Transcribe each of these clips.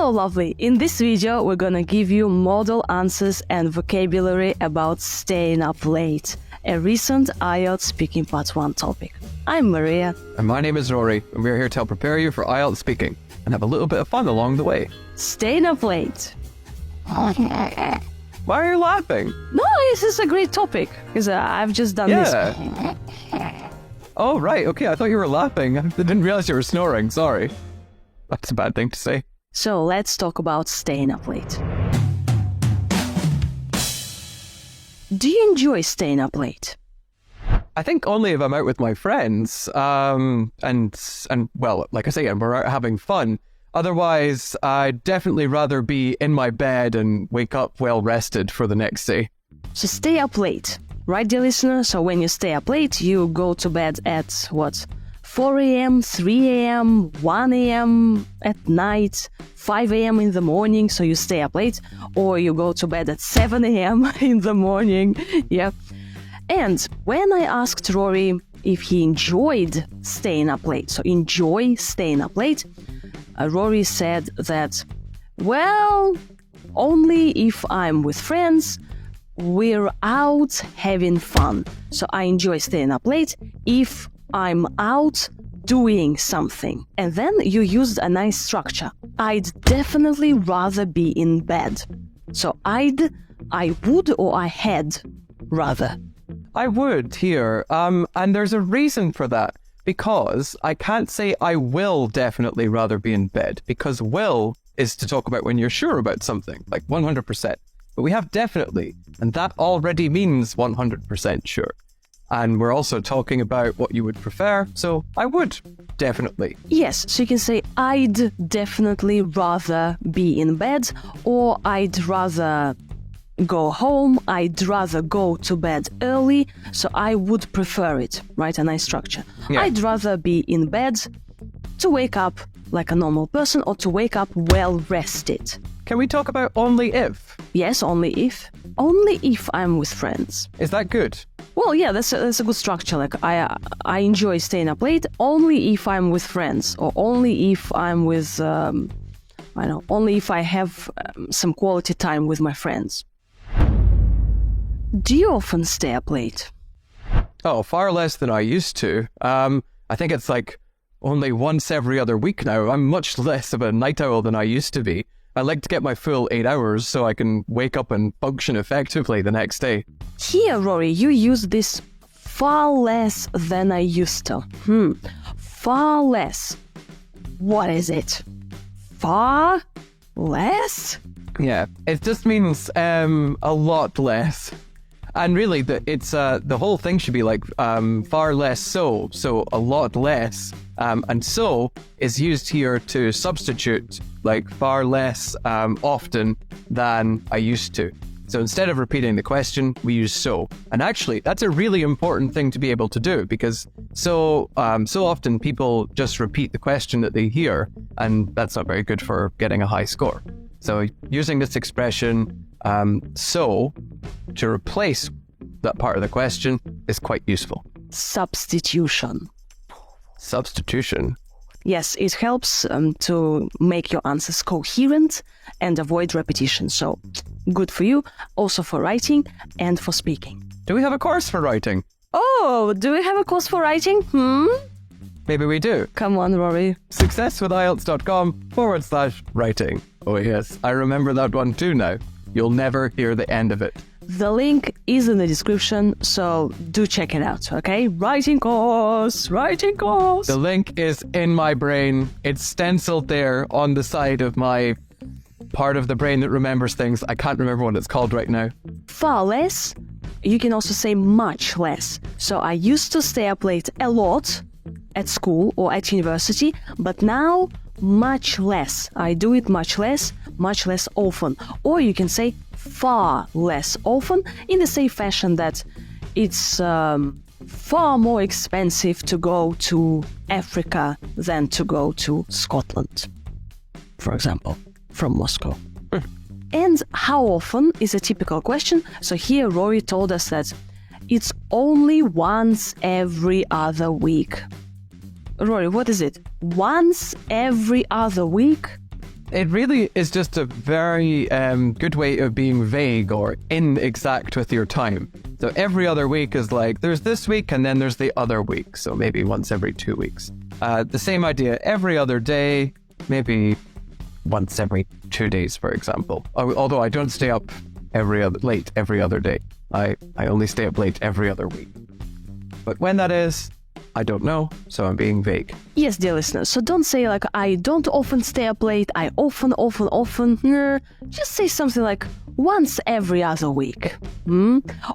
Hello, lovely! In this video, we're gonna give you model answers and vocabulary about staying up late, a recent IELTS Speaking Part 1 topic. I'm Maria. And my name is Rory, and we're here to help prepare you for IELTS speaking and have a little bit of fun along the way. Staying up late. Why are you laughing? No, this is a great topic, because I've just done this. Oh, right, okay, I thought you were laughing. I didn't realize you were snoring, sorry. That's a bad thing to say. So let's talk about staying up late. Do you enjoy staying up late? I think only if I'm out with my friends, and well, like I say, and we're out having fun. Otherwise, I'd definitely rather be in my bed and wake up well rested for the next day. So stay up late, right, dear listener? So when you stay up late, you go to bed at, 4 a.m., 3 a.m., 1 a.m. at night, 5 a.m. in the morning, so you stay up late, or you go to bed at 7 a.m. in the morning, yeah. And when I asked Rory if he enjoyed staying up late, so enjoy staying up late, Rory said that, well, only if I'm with friends, we're out having fun. So I enjoy staying up late if I'm out doing something. And then you used a nice structure. I'd definitely rather be in bed. So I would, or I had rather. I would here, and there's a reason for that. Because I can't say I will definitely rather be in bed, because will is to talk about when you're sure about something, like 100%. But we have definitely, and that already means 100% sure. And we're also talking about what you would prefer, so I would definitely. Yes, so you can say I'd definitely rather be in bed, or I'd rather go home, I'd rather go to bed early, so I would prefer it, right? A nice structure. Yeah. I'd rather be in bed to wake up like a normal person, or to wake up well rested. Can we talk about only if? Yes, only if. Only if I'm with friends. Is that good? Well, yeah, that's a good structure. Like I enjoy staying up late only if I'm with friends, or only if I'm with, only if I have some quality time with my friends. Do you often stay up late? Oh, far less than I used to. I think it's like only once every other week now. I'm much less of a night owl than I used to be. I like to get my full 8 hours so I can wake up and function effectively the next day. Here, Rory, you use this far less than I used to. Far less. What is it? Far less? Yeah, it just means a lot less. And really, the whole thing should be like far less so a lot less. And so is used here to substitute like far less often than I used to. So instead of repeating the question, we use so. And actually, that's a really important thing to be able to do, because so often people just repeat the question that they hear, and that's not very good for getting a high score. So using this expression, so, to replace that part of the question is quite useful. Substitution. Substitution? Yes, it helps to make your answers coherent and avoid repetition. So, good for you, also for writing and for speaking. Do we have a course for writing? Oh, do we have a course for writing? Maybe we do. Come on, Rory. successwithielts.com/writing. Oh yes, I remember that one too now. You'll never hear the end of it. The link is in the description, so do check it out, okay? Writing course! The link is in my brain. It's stenciled there on the side of my part of the brain that remembers things. I can't remember what it's called right now. Far less. You can also say much less. So I used to stay up late a lot at school or at university, but now much less. I do it much less often. Or you can say far less often, in the same fashion that it's far more expensive to go to Africa than to go to Scotland, for example, from Moscow. And how often is a typical question. So here Rory told us that it's only once every other week. Rory, what is it? Once every other week? it really is just a very good way of being vague or inexact with your time. So every other week is like, there's this week and then there's the other week. So maybe once every 2 weeks. The same idea every other day, maybe once every 2 days, for example. Although I don't stay up late every other day. I only stay up late every other week. But when that is, I don't know, so I'm being vague. Yes, dear listeners, so don't say like, I don't often stay up late, I often. Just say something like, once every other week.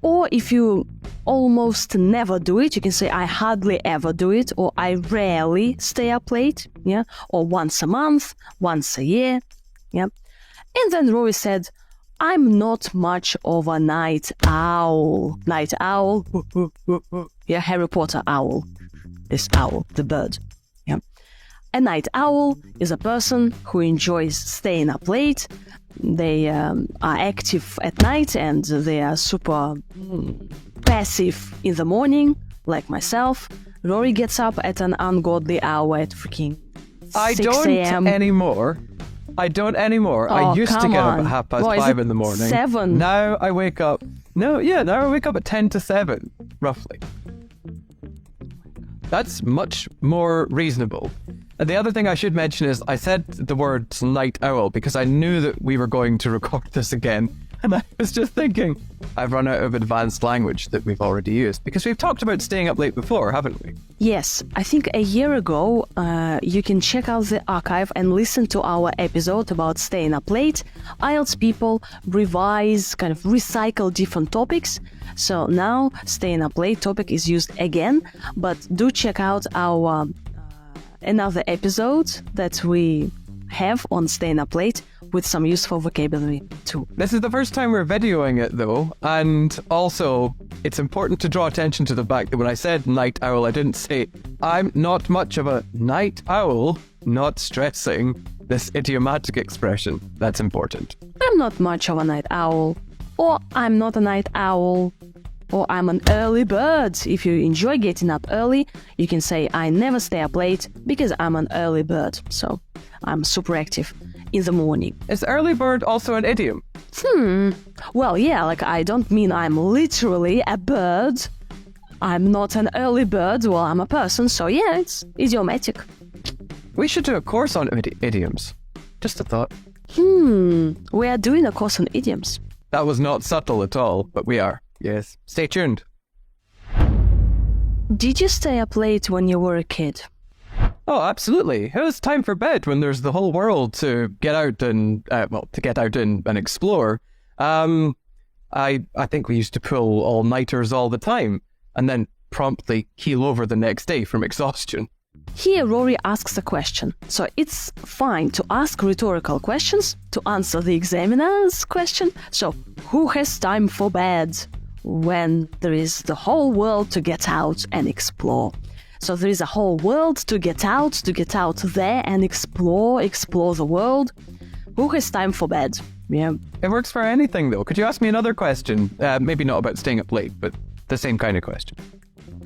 Or if you almost never do it, you can say, I hardly ever do it, or I rarely stay up late, yeah? Or once a month, once a year, yeah? And then Rory said, I'm not much of a night owl. Night owl. Yeah, Harry Potter owl. This owl, the bird. Yeah. A night owl is a person who enjoys staying up late. They are active at night and they are super passive in the morning, like myself. Rory gets up at an ungodly hour at freaking 6 a.m. I don't anymore. Oh, I used to get up on. at 5:30 What, in the morning. 7? Now I wake up. Now I wake up at 10 to 7, roughly. That's much more reasonable. And the other thing I should mention is I said the word night owl because I knew that we were going to record this again. And I was just thinking, I've run out of advanced language that we've already used because we've talked about staying up late before, haven't we? Yes, I think a year ago, you can check out the archive and listen to our episode about staying up late. IELTS people revise, kind of recycle different topics. So now staying up late topic is used again, but do check out our another episode that we have on staying up late with some useful vocabulary too. This is the first time we're videoing it though, and also it's important to draw attention to the fact that when I said night owl, I didn't say I'm not much of a night owl, not stressing this idiomatic expression. That's important. I'm not much of a night owl, or I'm not a night owl, or I'm an early bird. If you enjoy getting up early, you can say I never stay up late because I'm an early bird. So I'm super active in the morning. Is early bird also an idiom? Well, yeah, like I don't mean I'm literally a bird. I'm not an early bird, well, I'm a person, so yeah, it's idiomatic. We should do a course on idioms. Just a thought. We are doing a course on idioms. That was not subtle at all, but we are. Yes. Stay tuned. Did you stay up late when you were a kid? Oh, absolutely. It was time for bed when there's the whole world to get out and, and explore. I think we used to pull all-nighters all the time and then promptly keel over the next day from exhaustion. Here Rory asks a question. So it's fine to ask rhetorical questions to answer the examiner's question. So who has time for bed when there is the whole world to get out and explore? So there is a whole world to get out there and explore the world. Who has time for bed? Yeah. It works for anything, though. Could you ask me another question? Maybe not about staying up late, but the same kind of question.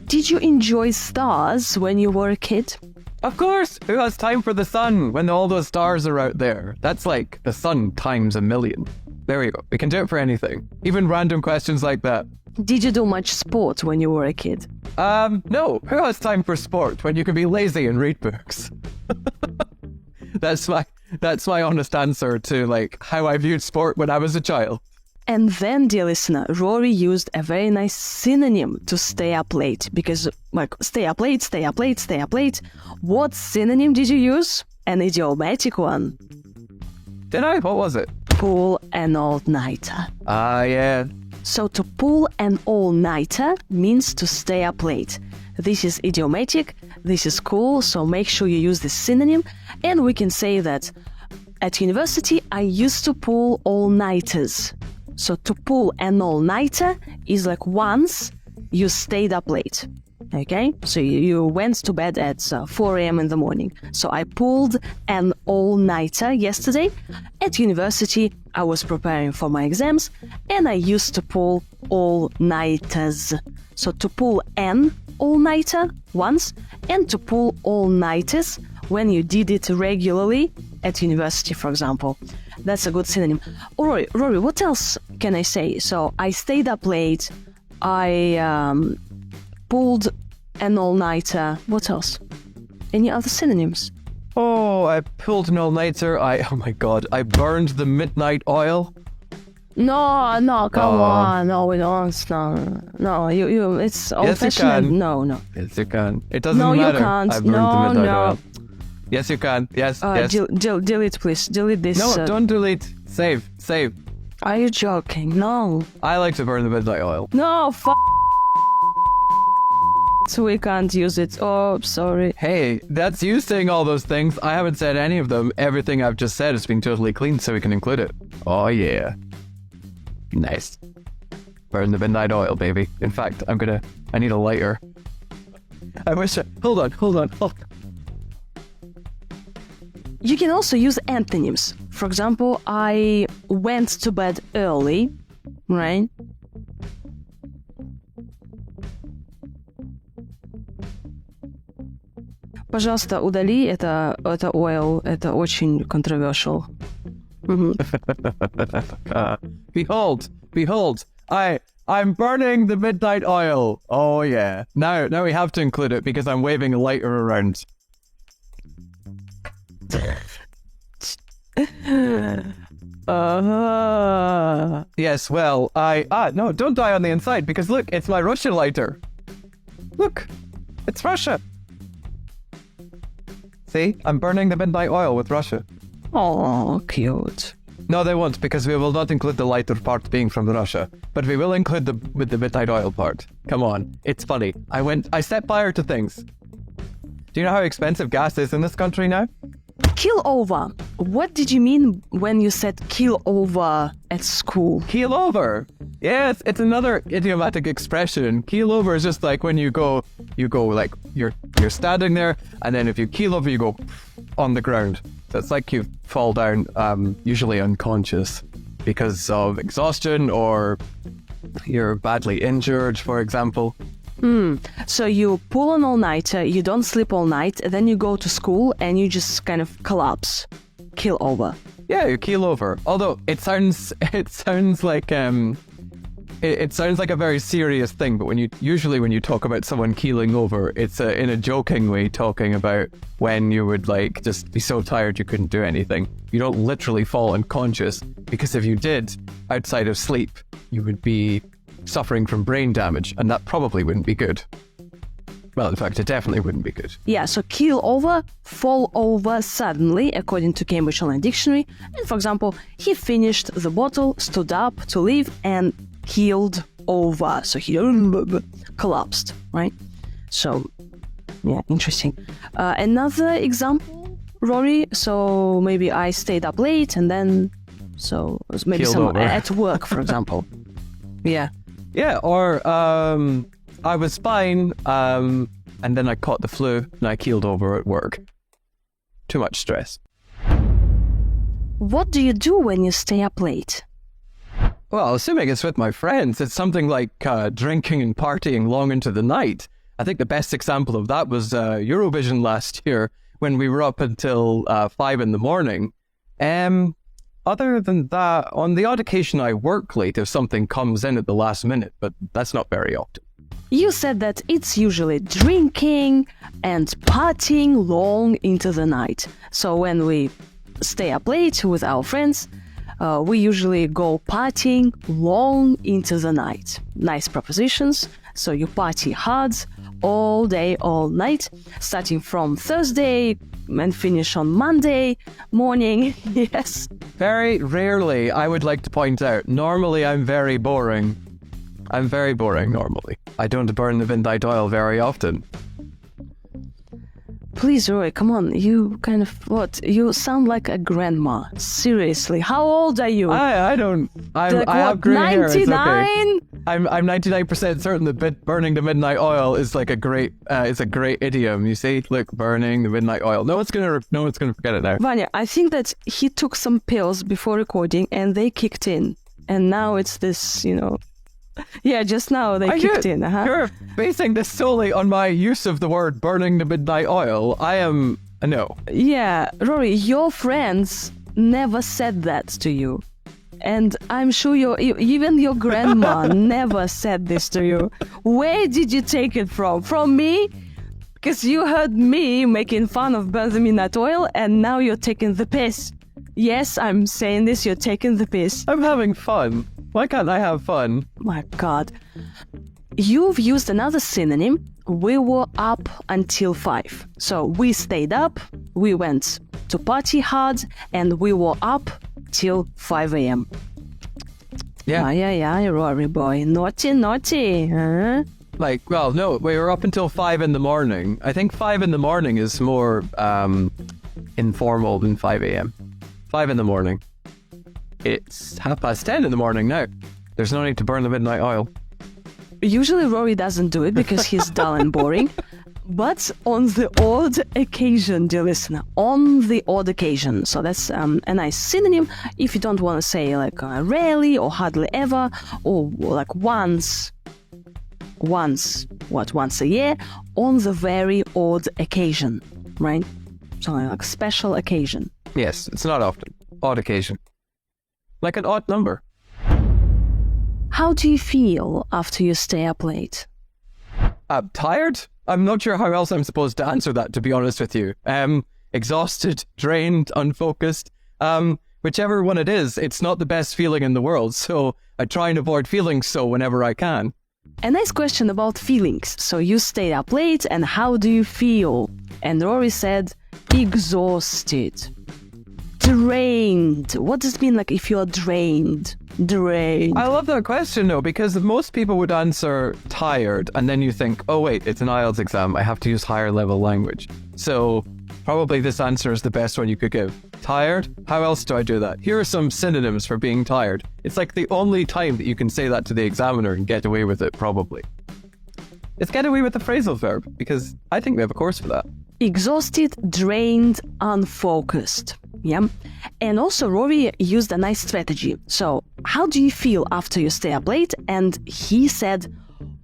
Did you enjoy stars when you were a kid? Of course! Who has time for the sun when all those stars are out there? That's like the sun times 1,000,000. There we go. We can do it for anything. Even random questions like that. Did you do much sport when you were a kid? No. Who has time for sport when you can be lazy and read books? That's my honest answer to like how I viewed sport when I was a child. And then, dear listener, Rory used a very nice synonym to stay up late because, like, stay up late. What synonym did you use? An idiomatic one. Did I? What was it? Pull an all-nighter. Ah, yeah. So to pull an all-nighter means to stay up late. This is idiomatic, this is cool, so make sure you use this synonym. And we can say that at university, I used to pull all-nighters. So to pull an all-nighter is like once you stayed up late. Okay? So you went to bed at 4 a.m. in the morning. So I pulled an all-nighter yesterday. At university, I was preparing for my exams and I used to pull all-nighters. So to pull an all-nighter once and to pull all-nighters when you did it regularly at university, for example. That's a good synonym. Rory, what else can I say? So I stayed up late. I pulled an all-nighter. What else? Any other synonyms? Oh, I pulled an all-nighter. Oh my God, I burned the midnight oil. No, come on. No, we don't. No, you. It's old-fashioned. No. Yes, you can. It doesn't No, matter. you can't. I burned the midnight No. oil. Yes, you can. Yes, yes. Delete, please. Delete this. No, don't delete. Save. Are you joking? No. I like to burn the midnight oil. No, so we can't use it. Oh, sorry. Hey, that's you saying all those things. I haven't said any of them. Everything I've just said has been totally clean, so we can include it. Oh, yeah. Nice. Burn the midnight oil, baby. In fact, I need a lighter. Hold on. You can also use antonyms. For example, I went to bed early, right? Пожалуйста, удали это oil, это очень controversial. Behold, I'm burning the midnight oil. Oh yeah. Now we have to include it because I'm waving a lighter around. Yes, well, no, don't die on the inside because look, it's my Russian lighter. Look, it's Russia. See, I'm burning the midnight oil with Russia. Oh, cute. No, they won't, because we will not include the lighter part being from Russia, but we will include the midnight oil part. Come on, it's funny. I set fire to things. Do you know how expensive gas is in this country now? Kill over. What did you mean when you said kill over at school? Keel over. Yes, it's another idiomatic expression. Keel over is just like when you go like you're standing there, and then if you keel over, you go on the ground. So it's like you fall down, usually unconscious because of exhaustion or you're badly injured, for example. So you pull an all-nighter, you don't sleep all night, and then you go to school and you just kind of collapse, keel over. Yeah, you keel over. Although it sounds like it sounds like a very serious thing, but when you talk about someone keeling over, it's in a joking way, talking about when you would like just be so tired you couldn't do anything. You don't literally fall unconscious, because if you did, outside of sleep, you would be suffering from brain damage, and that probably wouldn't be good. Well, in fact, it definitely wouldn't be good. Yeah, so keel over, fall over suddenly, according to Cambridge Online Dictionary. And for example, he finished the bottle, stood up to leave, and keeled over. So he collapsed, right? So, yeah, interesting. Another example, Rory. So maybe I stayed up late, and then, so maybe Keeled over. at work, for example. Yeah. Yeah, or I was fine, and then I caught the flu and I keeled over at work. Too much stress. What do you do when you stay up late? Well, assuming it's with my friends, it's something like drinking and partying long into the night. I think the best example of that was Eurovision last year when we were up until 5 a.m. Other than that, on the odd occasion I work late if something comes in at the last minute, but that's not very often. You said that it's usually drinking and partying long into the night. So when we stay up late with our friends, we usually go partying long into the night. Nice propositions. So you party hard all day, all night, starting from Thursday and finish on Monday morning. Yes. Very rarely, I would like to point out. Normally, I'm very boring. I'm very boring normally. I don't burn the midnight oil very often. Please, Roy, come on. You kind of, what? You sound like a grandma. Seriously. How old are you? I don't. I have grey hair. It's okay. I'm 99% certain that burning the midnight oil is like a great idiom. You see, look, burning the midnight oil. No one's gonna forget it now. Vanya, I think that he took some pills before recording and they kicked in, and now it's this, Yeah, just now they kicked in. You're basing this solely on my use of the word burning the midnight oil. I am No. Yeah, Rory, your friends never said that to you. And I'm sure even your grandma never said this to you. Where did you take it from? From me? Because you heard me making fun of burn the midnight oil, and now you're taking the piss. Yes, I'm saying this, you're taking the piss. I'm having fun. Why can't I have fun? My God. You've used another synonym. We were up until 5. So we stayed up, we went to party hard, and we were up till 5 a.m. Yeah. Yeah, Rory boy. Naughty. Huh? Like, well, no, we were up until 5 in the morning. I think 5 in the morning is more informal than 5 a.m. 5 in the morning. It's 10:30 in the morning now. There's no need to burn the midnight oil. Usually Rory doesn't do it because he's dull and boring. But on the odd occasion, dear listener, on the odd occasion. So that's a nice synonym if you don't want to say like rarely or hardly ever or like once a year, on the very odd occasion, right? Something like special occasion. Yes, it's not often. Odd occasion. Like an odd number. How do you feel after you stay up late? Tired? I'm not sure how else I'm supposed to answer that, to be honest with you. Exhausted, drained, unfocused. Whichever one it is, it's not the best feeling in the world, so I try and avoid feeling so whenever I can. A nice question about feelings. So you stayed up late, and how do you feel? And Rory said, exhausted. Drained. What does it mean like if you're drained? Drained. I love that question though, because most people would answer tired, and then you think, oh wait, it's an IELTS exam, I have to use higher level language. So probably this answer is the best one you could give. Tired? How else do I do that? Here are some synonyms for being tired. It's like the only time that you can say that to the examiner and get away with it, probably. It's get away with the phrasal verb, because I think we have a course for that. Exhausted, drained, unfocused. Yeah. And also Rory used a nice strategy. So how do you feel after you stay up late? And he said,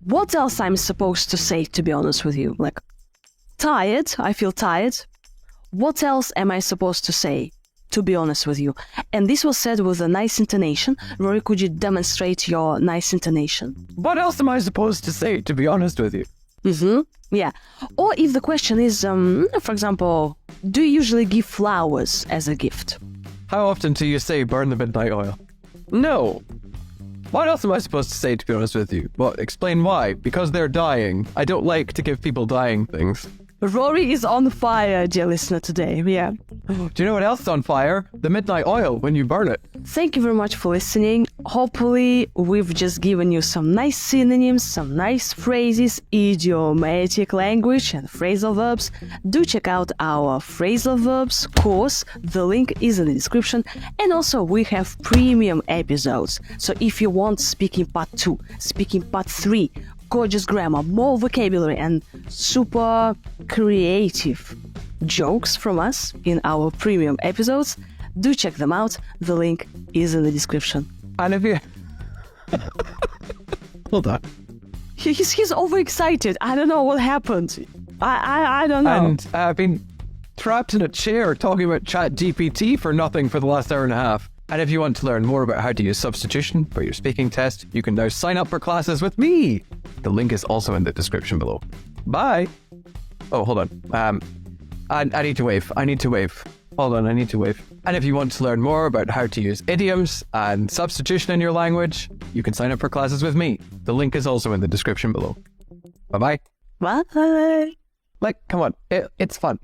what else I'm supposed to say, to be honest with you? Like, tired, I feel tired. What else am I supposed to say, to be honest with you? And this was said with a nice intonation. Rory, could you demonstrate your nice intonation? What else am I supposed to say, to be honest with you? Yeah. Or if the question is, for example, do you usually give flowers as a gift? How often do you say burn the midnight oil? No. What else am I supposed to say, to be honest with you? Well, explain why. Because they're dying. I don't like to give people dying things. Rory is on fire, dear listener, today. Yeah. Do you know what else is on fire? The midnight oil, when you burn it. Thank you very much for listening. Hopefully, we've just given you some nice synonyms, some nice phrases, idiomatic language, and phrasal verbs. Do check out our phrasal verbs course. The link is in the description. And also, we have premium episodes. So if you want speaking part 2, speaking part 3, gorgeous grammar, more vocabulary, and super creative jokes from us in our premium episodes, do check them out. The link is in the description. And if you... Hold on. He's overexcited. I don't know what happened. I don't know. And I've been trapped in a chair talking about ChatGPT for nothing for the last hour and a half. And if you want to learn more about how to use substitution for your speaking test, you can now sign up for classes with me. The link is also in the description below. Bye. Oh, hold on. I need to wave. Hold on, I need to wave. And if you want to learn more about how to use idioms and substitution in your language, you can sign up for classes with me. The link is also in the description below. Bye-bye. Bye. Like, come on. It's fun.